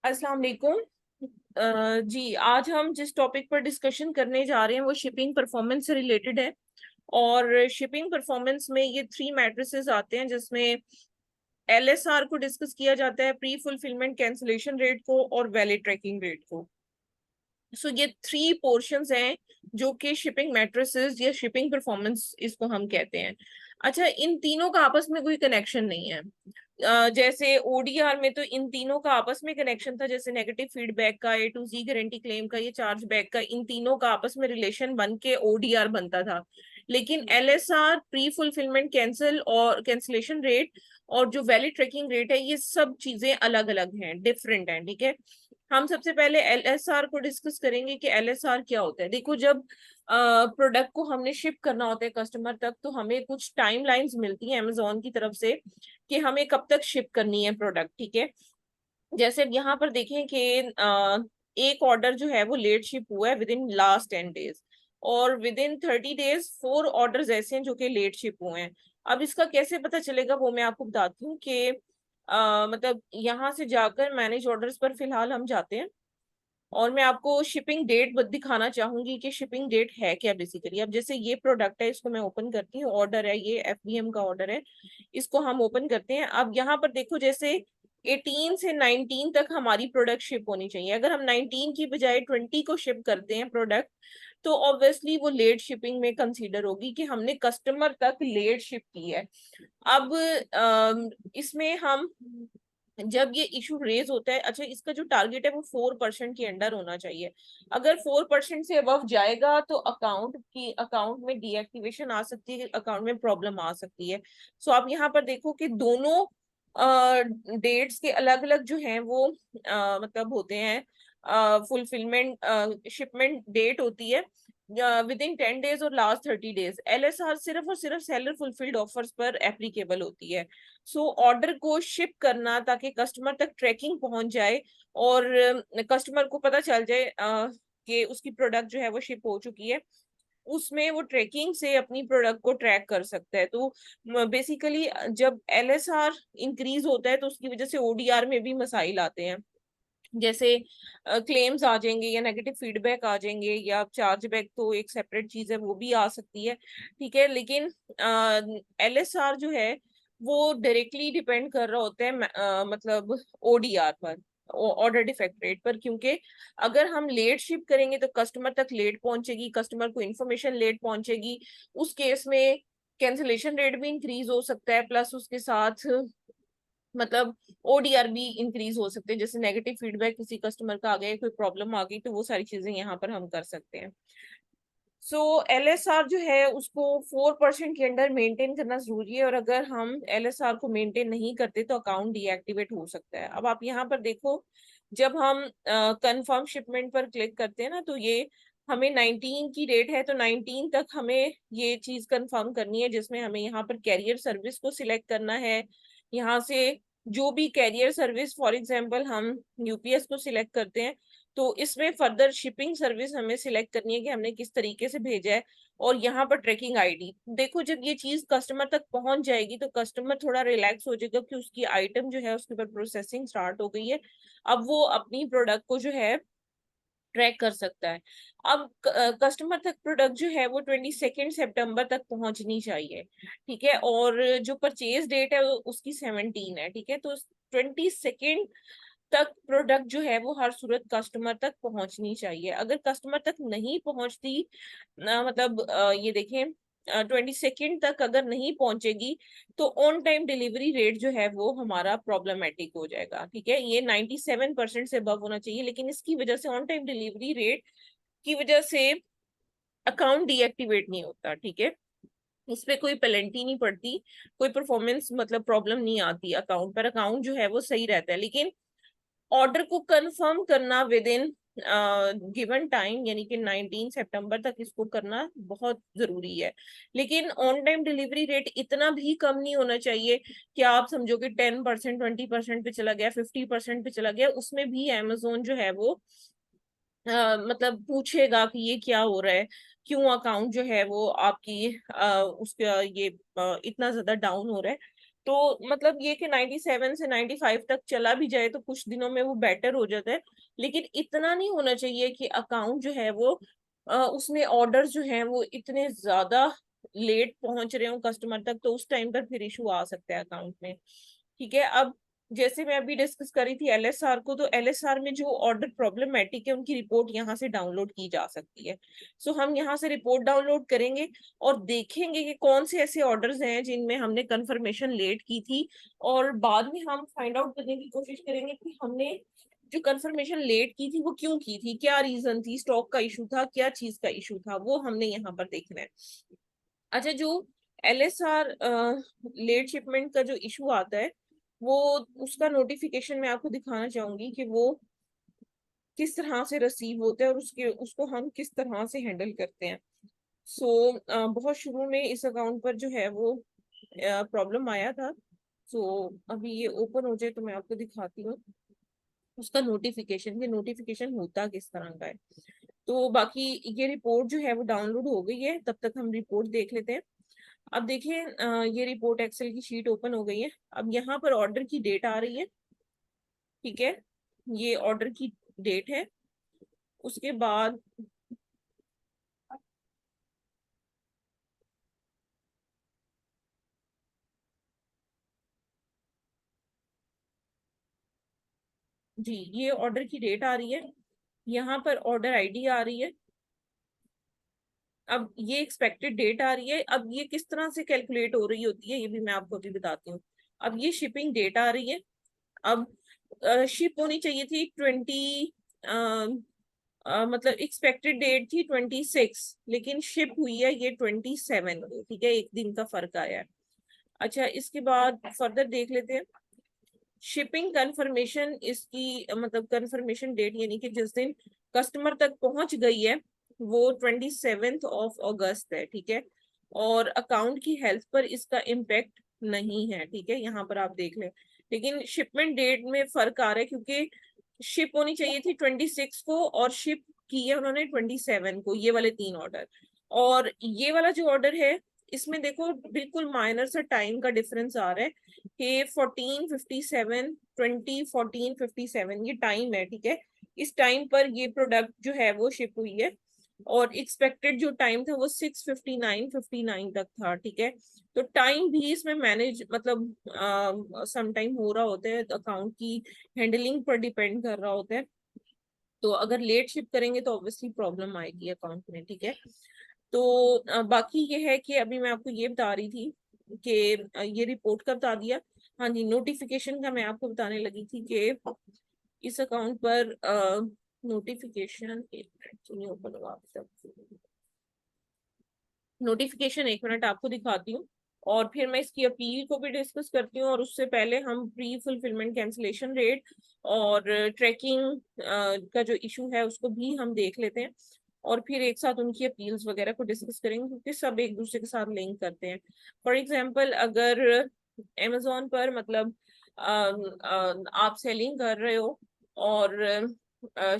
अस्सलाम वालेकुम। जी, आज हम जिस टॉपिक पर डिस्कशन करने जा रहे हैं वो शिपिंग परफॉर्मेंस से रिलेटेड है। और शिपिंग परफॉर्मेंस में ये थ्री मैट्रिसेस आते हैं, जिसमें एलएसआर को डिस्कस किया जाता है, प्री फुलफिलमेंट कैंसलेशन रेट को और वैलिड ट्रैकिंग रेट को। सो ये थ्री पोर्शंस हैं जो कि शिपिंग मैट्रिसेस या शिपिंग परफॉर्मेंस इसको हम कहते हैं। अच्छा, इन तीनों का आपस में कोई कनेक्शन नहीं है। जैसे ओडीआर में तो इन तीनों का आपस में कनेक्शन था, जैसे नेगेटिव फीडबैक का, ए टू जी गारंटी क्लेम का, ये चार्ज बैक का, इन तीनों का आपस में रिलेशन बन के ओडीआर बनता था। लेकिन एलएसआर, प्री फुलफिलमेंट कैंसिल और कैंसिलेशन रेट और जो वैलिड ट्रैकिंग रेट है, ये सब चीजें अलग अलग हैं, डिफरेंट हैं। ठीक है, हम सबसे पहले एलएसआर को डिस्कस करेंगे कि एलएसआर क्या होता है। देखो, जब प्रोडक्ट को हमने शिप करना होता है कस्टमर तक, तो हमें कुछ टाइमलाइंस मिलती हैं अमेजोन की तरफ से कि हमें कब तक शिप करनी है प्रोडक्ट। ठीक है, जैसे अब यहाँ पर देखें कि एक ऑर्डर जो है वो लेट शिप हुआ है विद इन लास्ट 10 डेज, और विद इन 30 डेज 4 ऑर्डर ऐसे हैं जो कि लेट शिप हुए हैं। अब इसका कैसे पता चलेगा वो मैं आपको बताती हूँ कि मतलब यहाँ से जाकर मैनेज ऑर्डर्स पर फिलहाल हम जाते हैं, और मैं आपको शिपिंग डेट दिखाना चाहूंगी कि शिपिंग डेट है क्या बेसिकली। अब जैसे ये प्रोडक्ट है, इसको मैं ओपन करती हूँ, ऑर्डर है, ये एफबीएम का ऑर्डर है, इसको हम ओपन करते हैं। अब यहाँ पर देखो, जैसे 18 से 19 तक हमारी प्रोडक्ट शिप होनी चाहिए। अगर हम 19 की बजाय 20 को शिप करते हैं प्रोडक्ट, तो ऑब्वियसली वो लेट शिपिंग में कंसीडर होगी कि हमने कस्टमर तक लेट शिप की है। अब इसमें हम जब ये इशू रेज होता है, अच्छा, इसका जो टारगेट है वो 4% के अंडर होना चाहिए। अगर 4% से अबव जाएगा तो अकाउंट में डीएक्टिवेशन आ सकती है, अकाउंट में प्रॉब्लम आ सकती है। सो आप यहाँ पर देखो कि दोनों डेट्स के अलग अलग जो हैं वो मतलब होते हैं। फुलफिलमेंट शिपमेंट डेट होती है विद इन 10 डेज और लास्ट 30 डेज। एलएसआर सिर्फ और सिर्फ सेलर फुलफिल्ड ऑफर्स पर एप्लीकेबल होती है। सो ऑर्डर को शिप करना ताकि कस्टमर तक ट्रैकिंग पहुंच जाए और कस्टमर को पता चल जाए कि उसकी प्रोडक्ट जो है वो शिप हो चुकी है, उसमें वो ट्रैकिंग से अपनी प्रोडक्ट को ट्रैक कर सकता है। तो बेसिकली जब एलएसआर इंक्रीज होता है तो उसकी वजह से ओडीआर में भी मसाइल आते हैं, जैसे क्लेम्स आ जाएंगे या नेगेटिव फीडबैक आ जाएंगे या चार्जबैक, तो एक सेपरेट चीज है, वो भी आ सकती है। ठीक है, लेकिन एलएसआर जो है वो डायरेक्टली डिपेंड कर रहा होता है मतलब ओडीआर पर, ऑर्डर डिफेक्ट रेट पर, क्योंकि अगर हम लेट शिप करेंगे तो कस्टमर तक लेट पहुंचेगी, कस्टमर को इन्फॉर्मेशन लेट पहुंचेगी। उस केस में कैंसिलेशन रेट भी इंक्रीज हो सकता है, प्लस उसके साथ मतलब ओडीआर भी इंक्रीज हो सकते हैं। जैसे नेगेटिव फीडबैक किसी कस्टमर का आ गया, कोई प्रॉब्लम आ गई, तो वो सारी चीजें यहाँ पर हम कर सकते हैं। सो एलएसआर जो है उसको 4% के अंडर मेंटेन करना जरूरी है, और अगर हम एलएसआर को मेंटेन नहीं करते तो अकाउंट डीएक्टिवेट हो सकता है। अब आप यहाँ पर देखो, जब हम कंफर्म शिपमेंट पर क्लिक करते हैं ना, तो ये हमें 19 की डेट है, तो 19 तक हमें ये चीज कंफर्म करनी है, जिसमें हमें यहाँ पर कैरियर सर्विस को सिलेक्ट करना है। यहाँ से जो भी कैरियर सर्विस, फॉर एग्जांपल हम यूपीएस को सिलेक्ट करते हैं, तो इसमें फर्दर शिपिंग सर्विस हमें सिलेक्ट करनी है कि हमने किस तरीके से भेजा है, और यहाँ पर ट्रैकिंग आईडी। देखो, जब ये चीज कस्टमर तक पहुंच जाएगी तो कस्टमर थोड़ा रिलैक्स हो जाएगा कि उसकी आइटम जो है उसके ऊपर प्रोसेसिंग स्टार्ट हो गई है। अब वो अपनी प्रोडक्ट को जो है ट्रैक कर सकता है। अब कस्टमर तक प्रोडक्ट जो है वो 22 सितंबर तक पहुंचनी चाहिए। ठीक है, और जो परचेज डेट है उसकी 17 है। ठीक है, तो 22 तक प्रोडक्ट जो है वो हर सूरत कस्टमर तक पहुंचनी चाहिए। अगर कस्टमर तक नहीं पहुंचती, मतलब ये देखें, 22 तक अगर नहीं पहुंचेगी तो ऑन टाइम डिलीवरी रेट जो है वो हमारा प्रॉब्लमेटिक हो जाएगा। ठीक है, ये 97% से अबव होना चाहिए, लेकिन इसकी वजह से, ऑन टाइम डिलीवरी रेट की वजह से, अकाउंट डीएक्टिवेट नहीं होता। ठीक है, इस पे कोई पेनल्टी नहीं पड़ती, कोई परफॉर्मेंस मतलब प्रॉब्लम नहीं आती अकाउंट पर, अकाउंट जो है वो सही रहता है। लेकिन ऑर्डर को कंफर्म करना विद इन गिवन टाइम, यानी कि 19 सितंबर तक इसको करना बहुत जरूरी है। लेकिन ऑन टाइम डिलीवरी रेट इतना भी कम नहीं होना चाहिए कि आप समझो कि 10%, 20% पे चला गया, 50% पे चला गया। उसमें भी अमेजोन जो है वो मतलब पूछेगा कि ये क्या हो रहा है, क्यों अकाउंट जो है वो आपकी उसका ये इतना ज्यादा डाउन हो रहा है। तो मतलब ये कि 97 से 95 तक चला भी जाए तो कुछ दिनों में वो बेटर हो जाता है, लेकिन इतना नहीं होना चाहिए कि अकाउंट जो है वो उसमें ऑर्डर जो है वो इतने ज्यादा लेट पहुंच रहे हो कस्टमर तक, तो उस टाइम पर फिर इशू आ सकता है अकाउंट में। ठीक है, अब जैसे मैं अभी डिस्कस करी थी एलएसआर को, तो एलएसआर में जो ऑर्डर प्रॉब्लमेटिक है उनकी रिपोर्ट यहाँ से डाउनलोड की जा सकती है। सो हम यहाँ से रिपोर्ट डाउनलोड करेंगे और देखेंगे कि कौन से ऐसे ऑर्डर्स हैं जिनमें हमने कंफर्मेशन लेट की थी, और बाद में हम फाइंड आउट करने की कोशिश करेंगे कि हमने जो कंफर्मेशन लेट की थी वो क्यों की थी, क्या रीजन थी, स्टॉक का इशू था, क्या चीज का इशू था, वो हमने यहाँ पर देखना है। अच्छा, जो एलएसआर लेट शिपमेंट का जो इशू आता है, वो उसका नोटिफिकेशन मैं आपको दिखाना चाहूंगी कि वो किस तरह से रिसीव होता है और उसके उसको हम किस तरह से हैंडल करते हैं। बहुत शुरू में इस अकाउंट पर जो है वो प्रॉब्लम आया था। अभी ये ओपन हो जाए तो मैं आपको दिखाती हूँ उसका नोटिफिकेशन, ये नोटिफिकेशन होता किस तरह का है। तो बाकी ये रिपोर्ट जो है वो डाउनलोड हो गई है, तब तक हम रिपोर्ट देख लेते हैं। अब देखिए ये रिपोर्ट एक्सेल की शीट ओपन हो गई है। अब यहाँ पर ऑर्डर की डेट आ रही है। ठीक है, ये ऑर्डर की डेट है। उसके बाद जी, ये ऑर्डर की डेट आ रही है, यहाँ पर ऑर्डर आईडी आ रही है। अब ये एक्सपेक्टेड डेट आ रही है। अब ये किस तरह से कैलकुलेट हो रही होती है ये भी मैं आपको अभी बताती हूँ। अब ये शिपिंग डेट आ रही है। अब शिप होनी चाहिए थी 20, मतलब एक्सपेक्टेड डेट थी 26, लेकिन शिप हुई है ये 27 को। ठीक है, एक दिन का फर्क आया है। अच्छा, इसके बाद फर्दर देख लेते हैं। शिपिंग कंफर्मेशन इसकी मतलब कंफर्मेशन डेट यानी कि जिस दिन कस्टमर तक पहुंच गई है वो 27 ऑफ अगस्त है। ठीक है, और अकाउंट की हेल्थ पर इसका इम्पेक्ट नहीं है। ठीक है, यहाँ पर आप देख लें, लेकिन शिपमेंट डेट में फर्क आ रहा है क्योंकि शिप होनी चाहिए थी 26 को और शिप की है उन्होंने 27 को, ये वाले तीन ऑर्डर। और ये वाला जो ऑर्डर है इसमें देखो बिल्कुल माइनर सा टाइम का डिफरेंस आ रहा है कि 14:57, 20:14:57 ये टाइम है। ठीक है, इस टाइम पर ये प्रोडक्ट जो है वो शिप हुई है, और एक्सपेक्टेड जो टाइम था वो 6:59:59 तक था। ठीक है, तो टाइम भी इसमें मैनेज मतलब सम टाइम हो रहा होता है, अकाउंट की हैंडलिंग पर डिपेंड कर रहा होता है। तो अगर लेट शिप करेंगे तो ऑब्वियसली प्रॉब्लम आएगी अकाउंट में। ठीक है, तो बाकी ये है कि अभी मैं आपको ये बता रही थी कि ये रिपोर्ट का बता दिया। हाँ जी, नोटिफिकेशन का मैं आपको बताने लगी थी कि इस अकाउंट पर नोटिफिकेशन, एक मिनट सुनिए, ओपन होगा आप तक नोटिफिकेशन, एक मिनट आपको दिखाती हूँ, और फिर मैं इसकी अपील को भी डिस्कस करती हूँ। और उससे पहले हम प्री फुलफिलमेंट कैंसिलेशन रेट और ट्रैकिंग का जो इशू है उसको भी हम देख लेते हैं, और फिर एक साथ उनकी अपील्स वगैरह को डिस्कस करेंगे क्योंकि सब एक दूसरे के साथ लिंक करते हैं। फॉर एग्जांपल, अगर अमेजोन पर मतलब आप सेलिंग कर रहे हो और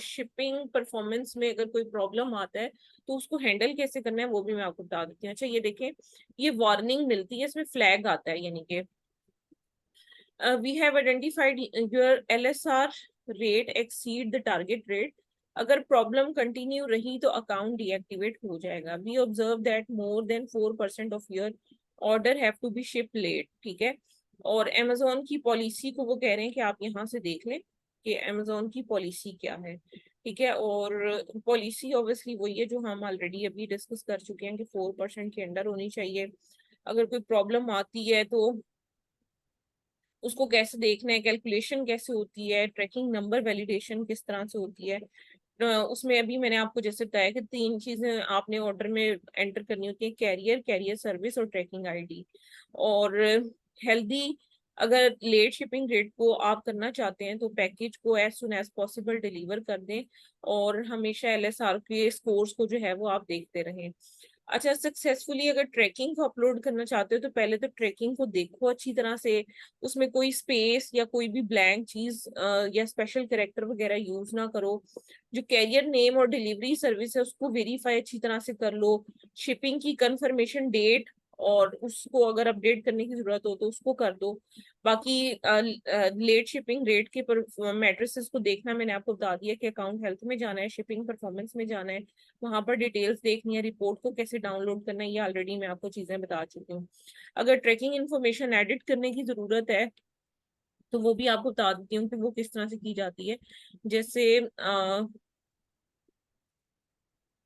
शिपिंग परफॉर्मेंस में अगर कोई प्रॉब्लम आता है तो उसको हैंडल कैसे करना है वो भी मैं आपको बता देती हूँ। अच्छा, ये देखें, ये वार्निंग मिलती है, इसमें फ्लैग आता है, यानी कि we have identified your LSR rate exceed the target rate. अगर प्रॉब्लम कंटिन्यू रही तो अकाउंट डीएक्टिवेट हो जाएगा। We observe that more than 4% of your order have to be ship late. ठीक है, और अमेजोन की पॉलिसी को वो कह रहे हैं कि आप यहाँ से देख लें कि अमेजोन की पॉलिसी क्या है। ठीक है, और पॉलिसी ऑब्वियसली वही है जो हम ऑलरेडी अभी डिस्कस कर चुके हैं कि 4% के अंडर होनी चाहिए। अगर कोई प्रॉब्लम आती है तो उसको कैसे देखना है, कैलकुलेशन कैसे होती है, ट्रैकिंग नंबर वैलिडेशन किस तरह से होती है। उसमें अभी मैंने आपको जैसे बताया कि तीन चीजें आपने ऑर्डर में एंटर करनी होती है, कैरियर, कैरियर सर्विस और ट्रैकिंग आईडी। और हेल्दी, अगर लेट शिपिंग रेट को आप करना चाहते हैं तो पैकेज को as soon as possible deliver कर दें, और हमेशा एलएसआर के स्कोर्स को जो है वो आप देखते रहें। अच्छा, सक्सेसफुली अगर ट्रैकिंग को अपलोड करना चाहते हो तो पहले तो ट्रैकिंग को देखो अच्छी तरह से, उसमें कोई स्पेस या कोई भी ब्लैंक चीज या स्पेशल कैरेक्टर वगैरह यूज ना करो। जो कैरियर नेम और डिलीवरी सर्विस है उसको वेरीफाई अच्छी तरह से कर लो। शिपिंग की कंफर्मेशन डेट और उसको अगर अपडेट करने की जरूरत हो तो उसको कर दो। बाकी लेट शिपिंग रेट के मैट्रिसेस को देखना मैंने आपको बता दिया कि अकाउंट हेल्थ में जाना है, शिपिंग परफॉर्मेंस में जाना है, वहां पर डिटेल्स देखनी है, रिपोर्ट को कैसे डाउनलोड करना है, ये ऑलरेडी मैं आपको चीजें बता चुकी हूँ। अगर ट्रैकिंग इन्फॉर्मेशन एडिट करने की जरूरत है तो वो भी आपको बता देती हूँ कि वो किस तरह से की जाती है। जैसे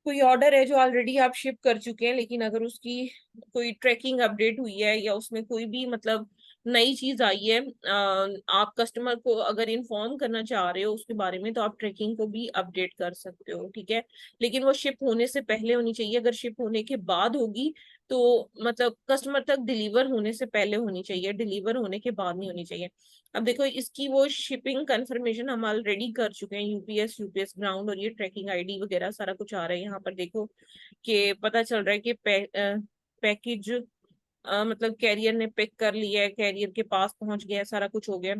कोई ऑर्डर है जो ऑलरेडी आप शिप कर चुके हैं, लेकिन अगर उसकी कोई ट्रैकिंग अपडेट हुई है या उसमें कोई भी मतलब नई चीज आई है, आप कस्टमर को अगर इन्फॉर्म करना चाह रहे हो उसके बारे में, तो आप ट्रैकिंग को भी अपडेट कर सकते हो, ठीक है। लेकिन वो शिप होने से पहले होनी चाहिए। अगर शिप होने के बाद होगी तो मतलब कस्टमर तक डिलीवर होने से पहले होनी चाहिए, डिलीवर होने के बाद नहीं होनी चाहिए। अब देखो इसकी वो शिपिंग कंफर्मेशन हम ऑलरेडी कर चुके हैं, यूपीएस ग्राउंड, और ये ट्रैकिंग आईडी वगैरह सारा कुछ आ रहा है यहाँ पर। देखो कि पता चल रहा है कि पैकेज मतलब कैरियर ने पिक कर लिया है, कैरियर के पास पहुंच गया है, सारा कुछ हो गया।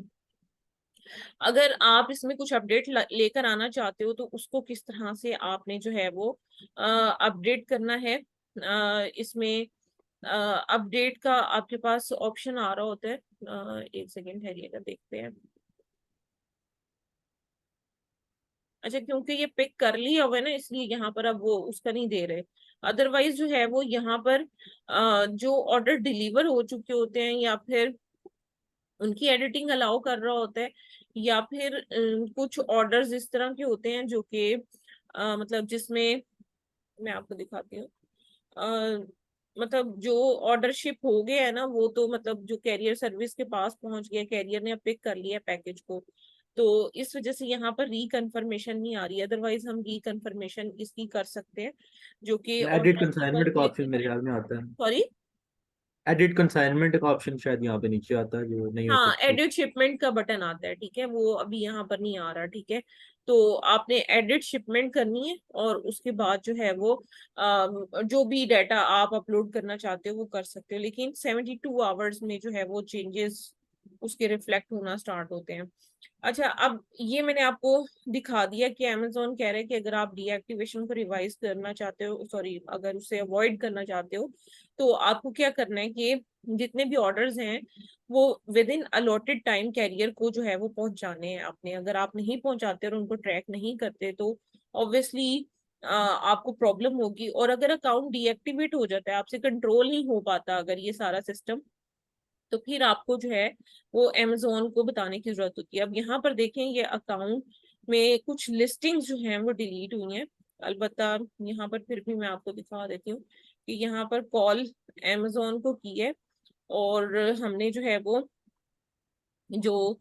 अगर आप इसमें कुछ अपडेट लेकर आना चाहते हो तो उसको किस तरह से आपने जो है वो अपडेट करना है, इसमें अपडेट का आपके पास ऑप्शन आ रहा होता है। एक सेकेंड ठहरिएगा, देखते हैं। अच्छा, क्योंकि ये पिक कर लिया हुआ है ना, इसलिए यहाँ पर अब वो उसका नहीं दे रहे। अदरवाइज जो है वो यहाँ पर जो ऑर्डर डिलीवर हो चुके होते हैं या फिर उनकी एडिटिंग अलाउ कर रहा होता है, या फिर कुछ ऑर्डर्स इस तरह के होते हैं जो कि मतलब जिसमें मैं आपको दिखाती हूँ। अ, मतलब जो ऑर्डर शिप हो गया है ना, वो तो मतलब जो कैरियर सर्विस के पास पहुंच गया, कैरियर ने पिक कर लिया पैकेज को, तो इस वजह से यहाँ पर रिकन्फर्मेशन नहीं आ रही है। अदरवाइज हम रिकन्फर्मेशन इसकी कर सकते हैं, जो कि एडिट ऑर्डर केवल कंसाइनमेंट का ये। ऑप्शन मेरे ख्याल में आता है। सॉरी। एडिट कंसाइनमेंट का ऑप्शन शायद यहाँ पे नीचे आता है, जो नहीं हो हाँ, सकती। एडिट शिपमेंट का बटन आता है, ठीक है, वो अभी यहाँ पर नहीं आ रहा, ठीक है। तो आपने एडिट शिपमेंट करनी है और उसके बाद जो है वो जो भी डाटा आप अपलोड करना चाहते हो वो कर सकते हो, लेकिन 72 आवर्स में जो है वो चेंजेस उसके रिफ्लेक्ट होना स्टार्ट होते हैं। अच्छा, अब ये मैंने आपको दिखा दिया कि अमेजोन कह रहा है कि अगर आप डीएक्टिवेशन को रिवाइज करना चाहते हो, सॉरी, अगर उसे अवॉइड करना चाहते हो, तो आपको क्या करना है कि जितने भी ऑर्डर्स हैं वो within allotted time carrier को जो है वो पहुंचाने हैं आपने। अगर आप नहीं पहुंचाते और उनको ट्रैक नहीं करते तो ऑब्वियसली आपको प्रॉब्लम होगी। और अगर अकाउंट डीएक्टिवेट हो जाता है, आपसे कंट्रोल नहीं हो पाता अगर ये सारा सिस्टम, तो फिर आपको जो है वो अमेजोन को बताने की जरूरत होती है। अब यहाँ पर देखें, ये अकाउंट में कुछ लिस्टिंग्स जो हैं वो डिलीट हुई हैं। अलबत्ता यहाँ पर फिर भी मैं आपको दिखा देती हूँ कि यहाँ पर कॉल अमेजोन को की है, और हमने जो है वो जो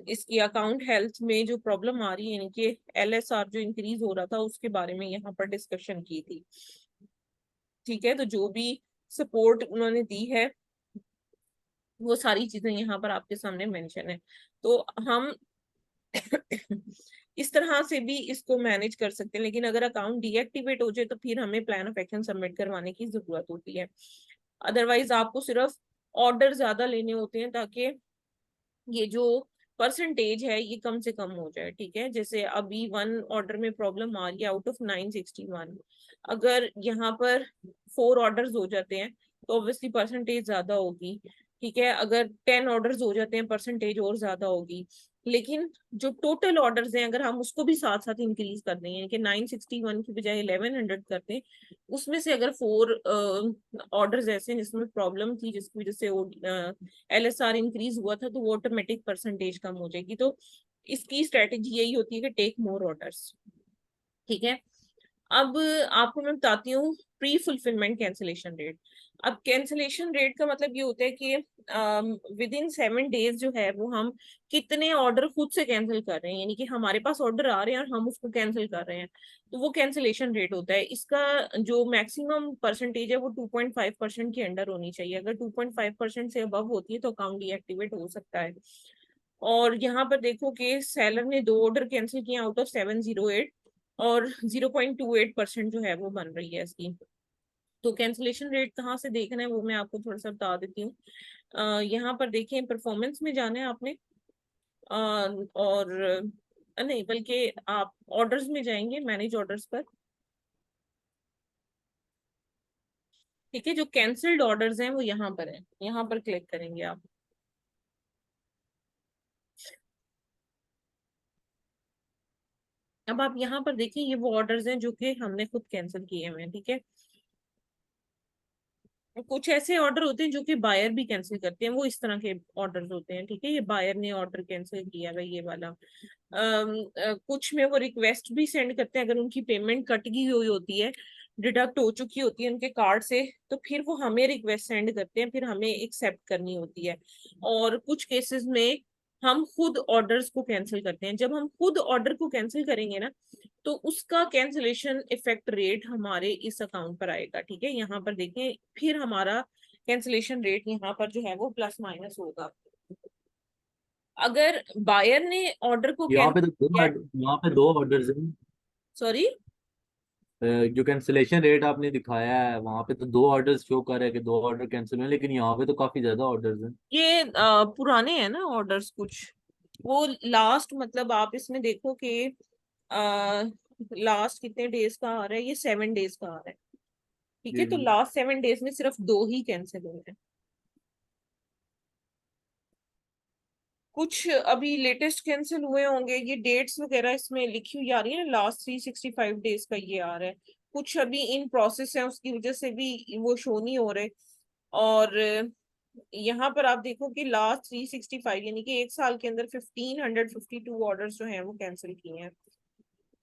इसकी अकाउंट हेल्थ में जो प्रॉब्लम आ रही है, यानी कि एलएसआर जो इंक्रीज हो रहा था, उसके बारे में यहाँ पर डिस्कशन की थी, ठीक है। तो जो भी सपोर्ट उन्होंने दी है वो सारी चीजें यहाँ पर आपके सामने मेंशन है। तो हम इस तरह से भी इसको मैनेज कर सकते हैं, लेकिन अगर अकाउंट डीएक्टिवेट हो जाए तो फिर हमें प्लान ऑफ एक्शन सबमिट करवाने की जरूरत होती है। अदरवाइज आपको सिर्फ ऑर्डर ज्यादा लेने होते हैं ताकि ये जो परसेंटेज है ये कम से कम हो जाए, ठीक है। जैसे अभी 1 ऑर्डर में प्रॉब्लम आ रही है आउट ऑफ 961, अगर यहाँ पर 4 ऑर्डर्स हो जाते हैं तो ऑब्वियसली परसेंटेज ज्यादा होगी, ठीक है। अगर 10 ऑर्डर्स हो जाते हैं परसेंटेज और ज्यादा होगी। लेकिन जो टोटल ऑर्डर्स हैं अगर हम उसको भी साथ साथ इंक्रीज कर दें, यानी कि 961 की बजाय 1100 कर दें, उसमें से अगर 4 ऑर्डर्स ऐसे हैं जिसमें प्रॉब्लम थी जिसकी वजह से वो एलएसआर इंक्रीज हुआ था, तो वो ऑटोमेटिक परसेंटेज कम हो जाएगी। तो इसकी स्ट्रेटेजी यही होती है कि टेक मोर ऑर्डर्स, ठीक है। अब आपको मैं बताती हूँ प्री फुलफिलमेंट कैंसिलेशन रेट। अब कैंसिलेशन रेट का मतलब ये होता है कि विद इन 7 डेज जो है वो हम कितने ऑर्डर खुद से कैंसिल कर रहे हैं, यानी कि हमारे पास ऑर्डर आ रहे हैं और हम उसको कैंसिल कर रहे हैं, तो वो कैंसिलेशन रेट होता है। इसका जो मैक्सिमम परसेंटेज है वो 2.5% के अंडर होनी चाहिए। अगर 2.5% से अबव होती है तो अकाउंट डीएक्टिवेट हो सकता है। और यहाँ पर देखो कि सेलर ने 2 ऑर्डर कैंसिल किए आउट ऑफ 708, और 0.28% जो है वो बन रही है इसकी। तो कैंसिलेशन रेट कहाँ से देखना है वो मैं आपको थोड़ा सा बता देती हूँ। यहाँ पर देखें, परफॉर्मेंस में जाना है आपने, और नहीं, बल्कि आप ऑर्डर्स में जाएंगे, मैनेज ऑर्डर्स पर। ठीक है, जो कैंसिल्ड ऑर्डर्स हैं वो यहाँ पर है, यहाँ पर क्लिक करेंगे आप। अब आप यहाँ पर देखिए, ये वो ऑर्डर्स हैं जो कि हमने खुद कैंसिल किए हुए हैं, ठीक है। कुछ ऐसे ऑर्डर होते हैं जो कि बायर भी कैंसिल करते हैं, वो इस तरह के ऑर्डर्स होते हैं, ठीक है। ये बायर ने ऑर्डर कैंसिल किया है ये वाला। कुछ में वो रिक्वेस्ट भी सेंड करते हैं, अगर उनकी पेमेंट कट गई हुई होती है, डिडक्ट हो चुकी होती है उनके कार्ड से, तो फिर वो हमें रिक्वेस्ट सेंड करते हैं, फिर हमें एक्सेप्ट करनी होती है। और कुछ केसेस में हम खुद ऑर्डर्स को कैंसिल करते हैं। जब हम खुद ऑर्डर को कैंसिल करेंगे ना, तो उसका कैंसिलेशन इफेक्ट रेट हमारे इस अकाउंट पर आएगा, ठीक है। यहाँ पर देखें, फिर हमारा कैंसिलेशन रेट यहाँ पर जो है वो प्लस माइनस होगा। अगर बायर ने ऑर्डर को यहाँ पे तो कैंसिल, यहाँ पे दो ऑर्डर्स हैं। सॉरी, जो कैंसिलेशन रेट आपने दिखाया है वहां पे तो दो ऑर्डर्स शो कर रहे हैं कि दो ऑर्डर कैंसिल हुए, लेकिन यहाँ पे तो काफी ज्यादा ऑर्डर्स हैं। ये पुराने हैं ना ऑर्डर्स कुछ, वो लास्ट, मतलब आप इसमें देखो कि लास्ट कितने डेज का आ रहा है, ये 7 डेज का आ रहा है, ठीक है। जी तो जी। लास्ट 7 डेज में सिर्फ 2 ही कैंसिल हुए हैं। कुछ अभी लेटेस्ट कैंसिल हुए होंगे, ये डेट्स वगैरह इसमें लिखी हुई आ रही है ना, लास्ट 365 डेज का ये आ रहा है। कुछ अभी इन प्रोसेस है, उसकी वजह से भी वो शो नहीं हो रहे। और यहाँ पर आप देखो कि लास्ट 365 यानी कि 1 साल के अंदर 1552 ऑर्डर्स जो हैं वो कैंसिल किए हैं।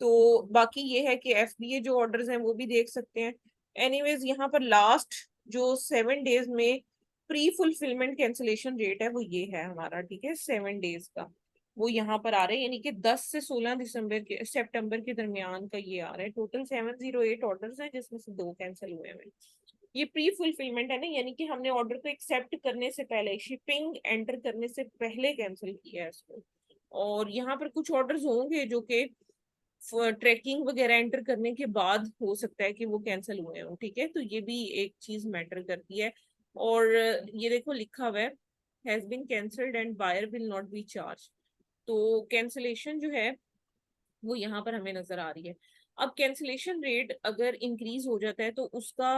तो बाकी ये है कि एफबीए जो ऑर्डर्स हैं वो भी देख सकते हैं। एनीवेज, यहाँ पर लास्ट जो 7 डेज में प्री फुलफिलमेंट कैंसिलेशन रेट है वो ये है हमारा, ठीक है, 7 डेज का। वो यहाँ पर आ रहा है, यानी कि 10 से 16 दिसंबर के सितंबर के दरमियान का ये आ रहा है। टोटल 708 ऑर्डर्स हैं, जिसमें से 2 कैंसिल हुए हैं। ये प्री फुलफिलमेंट है ना, यानी कि हमने ऑर्डर को एक्सेप्ट करने से पहले, शिपिंग एंटर करने से पहले कैंसिल किया है इसको। और यहाँ पर कुछ ऑर्डर्स होंगे जो कि ट्रैकिंग वगैरह एंटर करने के बाद हो सकता है कि वो कैंसिल हुए हो, ठीक है। तो ये भी एक चीज मैटर करती है। और ये देखो लिखा हुआ है, has been cancelled and buyer will not be charge. तो कैंसलेशन जो है वो यहाँ पर हमें नजर आ रही है। अब कैंसिलेशन रेट अगर इंक्रीज हो जाता है तो उसका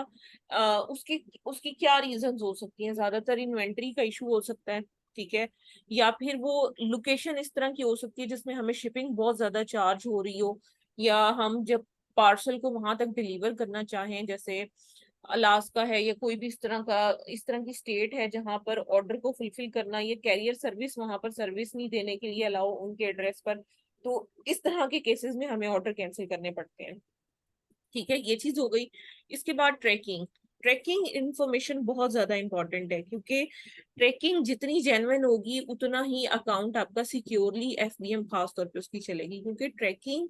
उसकी उसकी क्या रीजंस हो सकती हैं? ज्यादातर इन्वेंट्री का इशू हो सकता है, ठीक है। या फिर वो लोकेशन इस तरह की हो सकती है जिसमें हमें शिपिंग बहुत ज्यादा चार्ज हो रही हो, या हम जब पार्सल को वहां तक डिलीवर करना चाहें, जैसे अलास्का है या कोई भी इस तरह की स्टेट है जहां पर ऑर्डर को फुलफिल करना, ये कैरियर सर्विस वहां पर सर्विस नहीं देने के लिए अलाउ उनके एड्रेस पर, तो इस तरह के केसेस में हमें ऑर्डर कैंसिल करने पड़ते हैं, ठीक है। ये चीज हो गई। इसके बाद ट्रैकिंग, ट्रैकिंग इंफॉर्मेशन बहुत ज्यादा इंपॉर्टेंट है, क्योंकि ट्रैकिंग जितनी जेन्युइन होगी उतना ही अकाउंट आपका सिक्योरली एफबीएम खास तौर पे उसकी चलेगी, क्योंकि ट्रैकिंग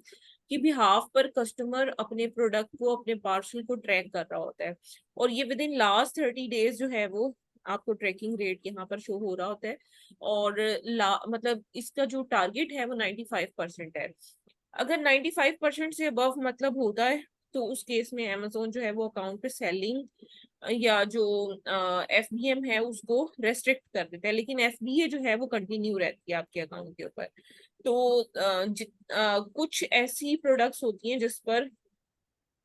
की बिहाफ पर कस्टमर अपने प्रोडक्ट को, अपने पार्सल को ट्रैक कर रहा होता है। और ये विद इन लास्ट 30 डेज जो है वो आपको ट्रैकिंग रेट यहाँ पर शो हो रहा होता है। और मतलब इसका जो टारगेट है वो 95% है। अगर 95% से अबव मतलब होता है, तो उस केस में amazon जो है वो अकाउंट पे सेलिंग या जो एफबीएम है उसको रेस्ट्रिक्ट कर देता है, लेकिन एफबीए जो है वो कंटिन्यू रहती है आपके अकाउंट के ऊपर। तो कुछ ऐसी प्रोडक्ट्स होती हैं जिस पर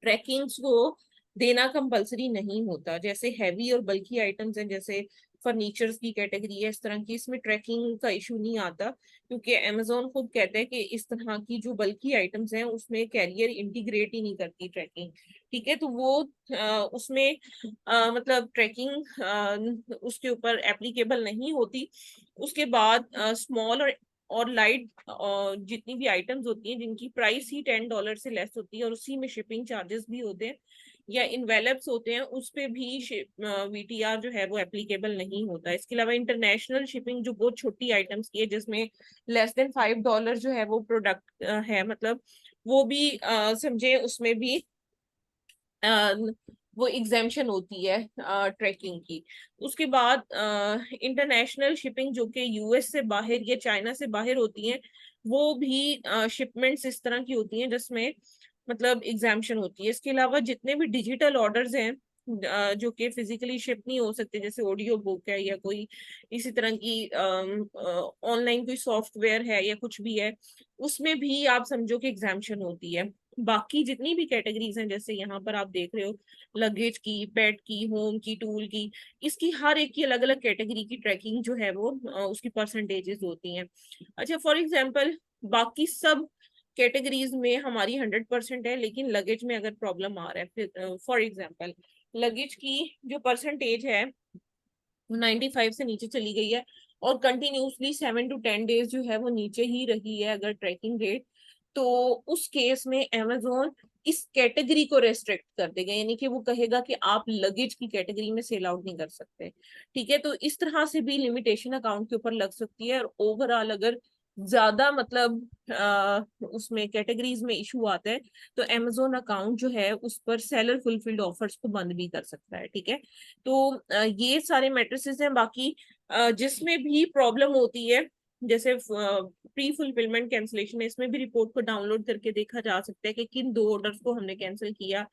ट्रैकिंग्स को देना कंपलसरी नहीं होता, जैसे हैवी और बल्की आइटम्स हैं, जैसे फर्नीचर्स की कैटेगरी है, इस तरह की, इसमें ट्रैकिंग का इशू नहीं आता, क्योंकि अमेजोन खुद कहते हैं कि इस तरह की जो बल्की आइटम्स हैं उसमें कैरियर इंटीग्रेट ही नहीं करती ट्रैकिंग, ठीक है। तो वो उसमें मतलब ट्रैकिंग उसके ऊपर एप्लीकेबल नहीं होती। उसके बाद स्मॉल और लाइट जितनी भी आइटम्स होती हैं जिनकी प्राइस ही $10 से लेस होती है और उसी में शिपिंग चार्जेस भी होते हैं, या इनवेलप्स होते हैं, उस पे भी वीटीआर जो है वो एप्लीकेबल नहीं होता। इसके अलावा इंटरनेशनल शिपिंग जो बहुत छोटी आइटम्स की है, जिसमें लेस देन $5 जो है वो प्रोडक्ट है, मतलब वो भी समझे उसमें भी अ, वो एग्जेम्पशन होती है ट्रैकिंग की। उसके बाद इंटरनेशनल शिपिंग जो कि यूएस से बाहर या चाइना से बाहर होती है, वो भी शिपमेंट्स इस तरह की होती हैं जिसमें मतलब एग्जाम्पशन होती है। इसके अलावा जितने भी डिजिटल ऑर्डर्स हैं जो कि फिजिकली शिप नहीं हो सकते, जैसे ऑडियो बुक है या कोई इसी तरह की ऑनलाइन कोई सॉफ्टवेयर है या कुछ भी है, उसमें भी आप समझो कि एग्जाम्पशन होती है। बाकी जितनी भी कैटेगरीज हैं, जैसे यहाँ पर आप देख रहे हो लगेज की, पेट की, होम की, टूल की, इसकी हर एक की अलग अलग कैटेगरी की ट्रैकिंग जो है वो उसकी परसेंटेजेस होती हैं। अच्छा, फॉर एग्जांपल बाकी सब कैटेगरीज में हमारी 100% है, लेकिन लगेज में अगर प्रॉब्लम आ रहा है, फिर फॉर एग्जांपल लगेज की जो परसेंटेज है 95 से नीचे चली गई है, और कंटिन्यूसली 7 to 10 डेज जो है वो नीचे ही रही है अगर ट्रैकिंग रेट, तो उस केस में अमेजोन इस कैटेगरी को रेस्ट्रिक्ट कर देगा, यानी कि वो कहेगा कि आप लगेज की कैटेगरी में सेल आउट नहीं कर सकते। ठीक है, तो इस तरह से भी लिमिटेशन अकाउंट के ऊपर लग सकती है, और ओवरऑल अगर ज्यादा मतलब उसमें कैटेगरीज में इशू आता है तो अमेजोन अकाउंट जो है उस पर सेलर फुलफिल्ड ऑफर्स को बंद भी कर सकता है। ठीक है, तो ये सारे मैट्रिसेस हैं। बाकी जिसमें भी प्रॉब्लम होती है, जैसे प्री फुलफिलमेंट कैंसिलेशन है, इसमें भी रिपोर्ट को डाउनलोड करके देखा जा सकता है कि किन 2 ऑर्डर्स को हमने कैंसिल किया।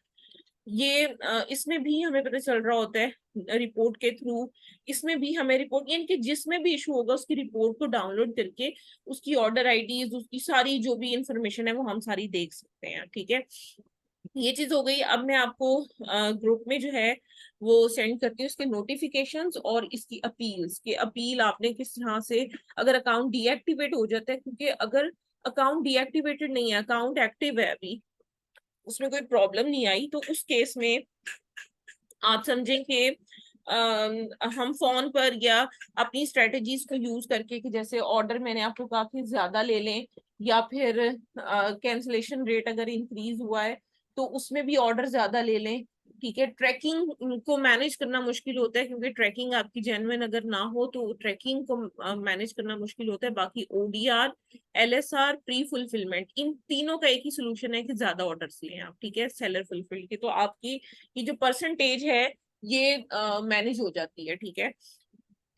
ये इसमें भी हमें पता चल रहा होता है रिपोर्ट के थ्रू। इसमें भी हमें रिपोर्ट, यानी कि जिसमें भी इशू होगा उसकी रिपोर्ट को डाउनलोड करके उसकी ऑर्डर आईडीज, उसकी सारी जो भी इंफॉर्मेशन है वो हम सारी देख सकते हैं। ठीक है, ये चीज हो गई। अब मैं आपको ग्रुप में जो है वो सेंड करती हूँ इसके नोटिफिकेशंस और इसकी अपील्स, कि अपील आपने किस तरह से, अगर अकाउंट डीएक्टिवेट हो जाता है, क्योंकि अगर अकाउंट डीएक्टिवेटेड नहीं है, अकाउंट एक्टिव है, अभी उसमें कोई प्रॉब्लम नहीं आई, तो उस केस में आप समझें कि हम फोन पर या अपनी स्ट्रेटजीज को यूज करके, कि जैसे ऑर्डर मैंने आपको काफी ज्यादा ले लें, या फिर कैंसलेशन रेट अगर इंक्रीज हुआ है तो उसमें भी ऑर्डर ज्यादा ले लें। ठीक है, ट्रैकिंग को मैनेज करना मुश्किल होता है, क्योंकि ट्रैकिंग आपकी जेन्युइन अगर ना हो तो ट्रैकिंग को मैनेज करना मुश्किल होता है। बाकी ओडीआर, एलएसआर, प्री फुलफिलमेंट, इन तीनों का एक ही सोल्यूशन है कि ज्यादा ऑर्डर्स लें आप। ठीक है, सेलर फुलफिल के, तो आपकी ये जो परसेंटेज है ये मैनेज हो जाती है। ठीक है,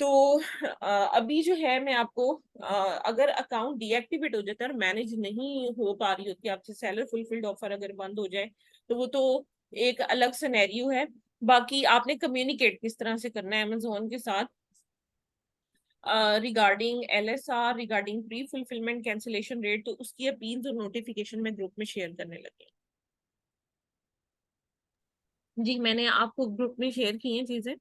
तो अभी जो है मैं आपको अगर अकाउंट डीएक्टिवेट हो जाता है और मैनेज नहीं हो पा रही होती आपसे, सेलर फुलफिल्ड ऑफर अगर बंद हो जाए, तो वो तो एक अलग सिनेरियो है। बाकी आपने कम्युनिकेट किस तरह से करना है अमेजोन के साथ regarding LSR, regarding pre fulfilment cancellation rate, तो उसकी अपील और नोटिफिकेशन में ग्रुप में शेयर करने लगे। जी, मैंने आपको ग्रुप में शेयर की हैं चीजें,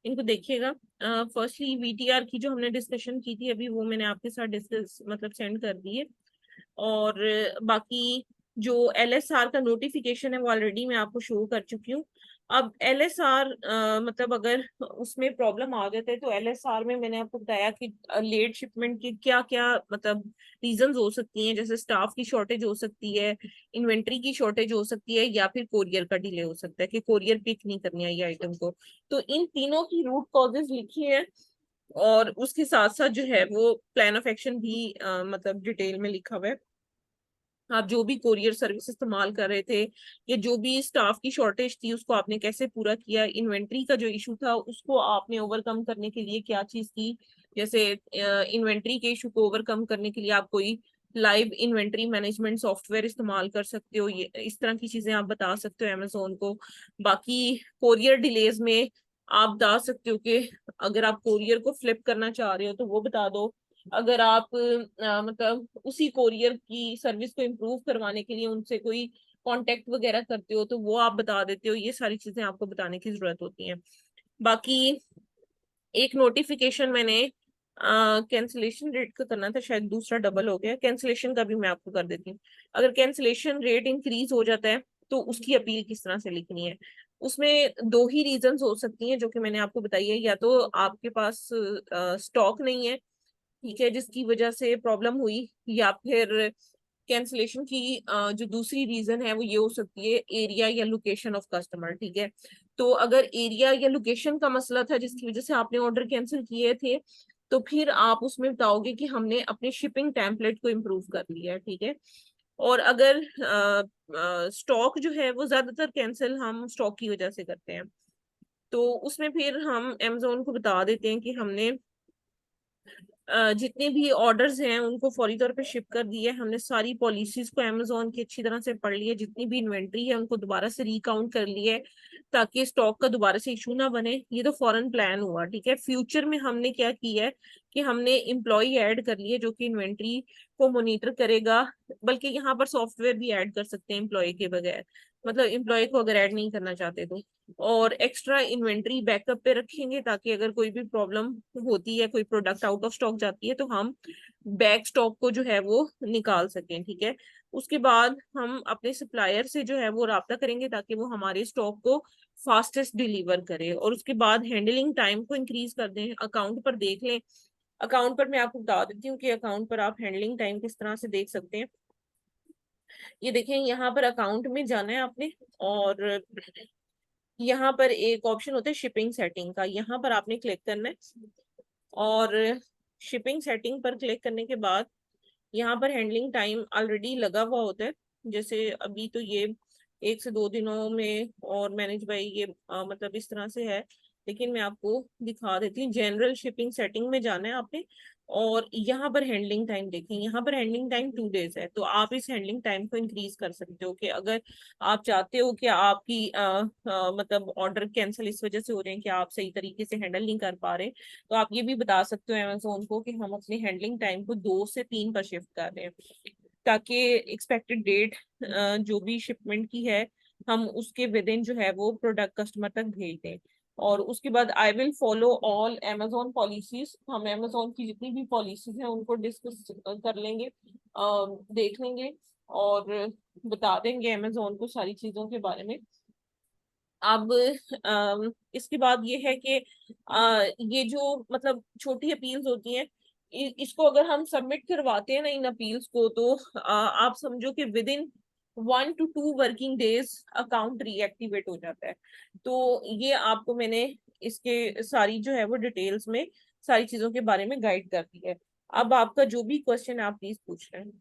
इनको देखिएगा। फर्स्टली वीटीआर की जो हमने डिस्कशन की थी अभी, वो मैंने आपके साथ डिस्कस मतलब सेंड कर दी है। और बाकी जो एलएसआर का नोटिफिकेशन है वो ऑलरेडी मैं आपको शो कर चुकी हूँ। अब एलएसआर मतलब अगर उसमें प्रॉब्लम आ जाता है तो एलएसआर में मैंने आपको बताया कि लेट शिपमेंट की क्या क्या मतलब रीजंस हो सकती हैं, जैसे स्टाफ की शॉर्टेज हो सकती है, इन्वेंट्री की शॉर्टेज हो सकती है, या फिर कोरियर का डिले हो सकता है कि कोरियर पिक नहीं करनी आई आइटम को। तो इन तीनों की रूट कॉजेज लिखी है, और उसके साथ साथ जो है वो प्लान ऑफ एक्शन भी मतलब डिटेल में लिखा हुआ है। आप जो भी कोरियर सर्विस इस्तेमाल कर रहे थे, या जो भी स्टाफ की शॉर्टेज थी उसको आपने कैसे पूरा किया, इन्वेंट्री का जो इशू था उसको आपने ओवरकम करने के लिए क्या चीज की, जैसे इन्वेंट्री के इशू को ओवरकम करने के लिए आप कोई लाइव इन्वेंट्री मैनेजमेंट सॉफ्टवेयर इस्तेमाल कर सकते हो, ये इस तरह की चीजें आप बता सकते हो अमेजोन को। बाकी कोरियर डिलेज में आप बता सकते हो कि अगर आप कोरियर को फ्लिप करना चाह रहे हो तो वो बता दो। अगर आप मतलब उसी कोरियर की सर्विस को इम्प्रूव करवाने के लिए उनसे कोई कांटेक्ट वगैरह करते हो तो वो आप बता देते हो। ये सारी चीजें आपको बताने की जरूरत होती है। बाकी एक नोटिफिकेशन मैंने कैंसिलेशन रेट का करना था, शायद दूसरा डबल हो गया, कैंसिलेशन का भी मैं आपको कर देती हूँ। अगर कैंसिलेशन रेट इंक्रीज हो जाता है तो उसकी अपील किस तरह से लिखनी है, उसमें दो ही रीजंस हो सकती हैं जो कि मैंने आपको बताई है। या तो आपके पास स्टॉक नहीं है, ठीक है, जिसकी वजह से प्रॉब्लम हुई, या फिर कैंसिलेशन की जो दूसरी रीजन है वो ये हो सकती है एरिया या लोकेशन ऑफ कस्टमर। ठीक है, तो अगर एरिया या लोकेशन का मसला था जिसकी वजह से आपने ऑर्डर कैंसिल किए थे, तो फिर आप उसमें बताओगे कि हमने अपने शिपिंग टेम्पलेट को इम्प्रूव कर लिया है। ठीक है, और अगर स्टॉक जो है वो ज्यादातर कैंसिल हम स्टॉक की वजह से करते हैं, तो उसमें फिर हम अमेजोन को बता देते हैं कि हमने जितने भी ऑर्डर्स हैं उनको फौरी तौर पे शिप कर दिए हमने, सारी पॉलिसीज को अमेजोन की अच्छी तरह से पढ़ लिए, जितनी भी इन्वेंट्री है उनको दोबारा से रिकाउंट कर लिए ताकि स्टॉक का दोबारा से इशू ना बने। ये तो फॉरेन प्लान हुआ, ठीक है। फ्यूचर में हमने क्या किया है कि हमने एम्प्लॉय ऐड कर लिए जो कि इन्वेंट्री को मॉनिटर करेगा, बल्कि यहाँ पर सॉफ्टवेयर भी ऐड कर सकते हैं एम्प्लॉय के बगैर, मतलब एम्प्लॉय को अगर ऐड नहीं करना चाहते तो। और एक्स्ट्रा इन्वेंट्री बैकअप पे रखेंगे ताकि अगर कोई भी प्रॉब्लम होती है, कोई प्रोडक्ट आउट ऑफ स्टॉक जाती है तो हम बैक स्टॉक को जो है वो निकाल सकें, ठीक है। उसके बाद हम अपने सप्लायर से जो है वो राब्ता करेंगे ताकि वो हमारे स्टॉक को फास्टेस्ट डिलीवर करे, और उसके बाद हैंडलिंग टाइम को इंक्रीज कर दें। अकाउंट पर देख लें, अकाउंट पर मैं आपको बता देती हूँ कि अकाउंट पर आप हैंडलिंग टाइम किस तरह से देख सकते हैं। ये देखें, यहाँ पर अकाउंट में जाना है आपने, और यहाँ पर एक ऑप्शन होता है शिपिंग सेटिंग का, यहाँ पर आपने क्लिक करना है। और शिपिंग सेटिंग पर क्लिक करने के बाद यहाँ पर हैंडलिंग टाइम ऑलरेडी लगा हुआ होता है। जैसे अभी तो ये 1 से 2 दिनों में और मैनेज बाई ये मतलब इस तरह से है, लेकिन मैं आपको दिखा देती हूँ। जनरल शिपिंग सेटिंग में जाना है आपने, और यहाँ पर हैंडलिंग टाइम देखें, यहाँ पर हैंडलिंग टाइम 2 डेज है। तो आप इस हैंडलिंग टाइम को इंक्रीज कर सकते हो कि अगर आप चाहते हो कि आपकी मतलब ऑर्डर कैंसिल इस वजह से हो रहे हैं कि आप सही तरीके से हैंडल नहीं कर पा रहे, तो आप ये भी बता सकते हो अमेजोन को कि हम अपनी हैंडलिंग टाइम को 2 से 3 पर शिफ्ट कर रहे हैं, ताकि एक्सपेक्टेड डेट जो भी शिपमेंट की है हम उसके विद इन जो है वो प्रोडक्ट कस्टमर तक भेज दें। और उसके बाद I will follow all Amazon policies, हम अमेजोन की जितनी भी पॉलिसीज हैं उनको डिस्कस कर लेंगे, देख लेंगे और बता देंगे अमेजोन को सारी चीजों के बारे में। अब इसके बाद ये है कि ये जो मतलब छोटी अपील्स होती हैं, इसको अगर हम सबमिट करवाते हैं ना इन अपील्स को, तो आप समझो कि with in 1 to 2 working days account reactivate हो जाता है। तो ये आपको मैंने इसके सारी जो है वो डिटेल्स में सारी चीजों के बारे में गाइड कर दी है। अब आपका जो भी क्वेश्चन है आप प्लीज पूछ रहे हैं।